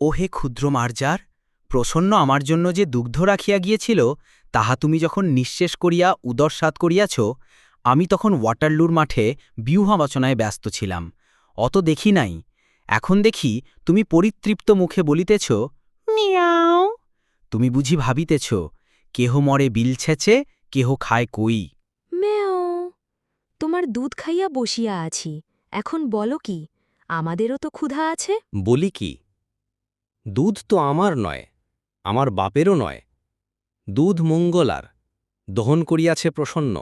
ওহে ক্ষুদ্র মার্জার, প্রসন্ন আমার জন্য যে দুগ্ধ রাখিয়া গিয়েছিল, তাহা তুমি যখন নিঃশেষ করিয়া উদরসাৎ করিয়াছ, আমি তখন ওয়াটারলুর মাঠে ব্যূহাবাচনায় ব্যস্ত ছিলাম, অত দেখি নাই। এখন দেখি তুমি পরিতৃপ্ত মুখে বলিতেছ, মিয়াও। তুমি বুঝি ভাবিতেছ, কেহ মরে বিল ছেঁচে, কেহ খায় কই। ম্যাও। তোমার দুধ খাইয়া বসিয়া আছি, এখন বলো কি, আমাদেরও তো ক্ষুধা আছে। বলি কি, দুধ তো আমার নয়, আমার বাপেরও নয়। দুধ মঙ্গলার, দহন করিয়াছে প্রসন্ন,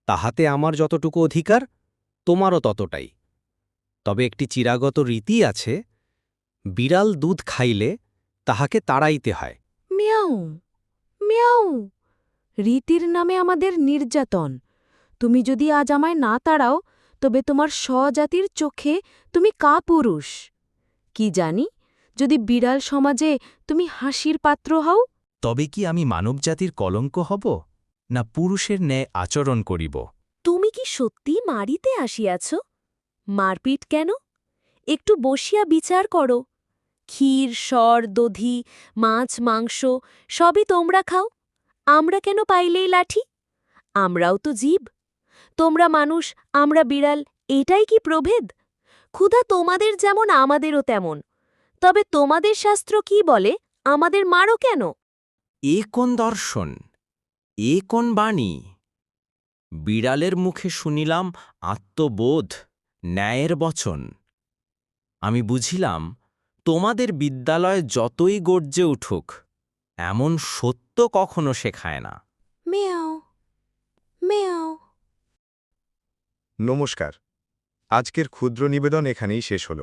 তাহাতে আমার যতটুকু অধিকার, তোমারও ততটাই। তবে একটি চিরাগত রীতি আছে, বিড়াল দুধ খাইলে তাহাকে তাড়াইতে হয়। মিয়াও মিয়াও। রীতির নামে আমাদের নির্যাতন। তুমি যদি আজ আমায় না তাড়াও, তবে তোমার স্বজাতির চোখে তুমি কাপুরুষ। কি জানি, যদি বিড়াল সমাজে তুমি হাসির পাত্র হও। তবে কি আমি মানবজাতির কলঙ্ক হব, না পুরুষের ন্যায় আচরণ করিব? তুমি কি সত্যি মারিতে আসিয়াছ? মারপিট কেন? একটু বসিয়া বিচার করো। ক্ষীর, সর, দধি, মাছ, মাংস সবই তোমরা খাও, আমরা কেন পাইলেই লাঠি? আমরাও তো জীব। তোমরা মানুষ, আমরা বিড়াল, এটাই কি প্রভেদ? ক্ষুধা তোমাদের যেমন আমাদেরও তেমন। তবে তোমাদের শাস্ত্র কি বলে, আমাদের মারো কেন? এ কোন দর্শন, এ কোন বাণী? বিড়ালের মুখে শুনিলাম আত্মবোধ, ন্যায়ের বচন। আমি বুঝিলাম, তোমাদের বিদ্যালয় যতই গর্জে উঠুক, এমন সত্য কখনো শেখায় না। মেয়াও মেয়াও। নমস্কার। আজকের ক্ষুদ্র নিবেদন এখানেই শেষ হল।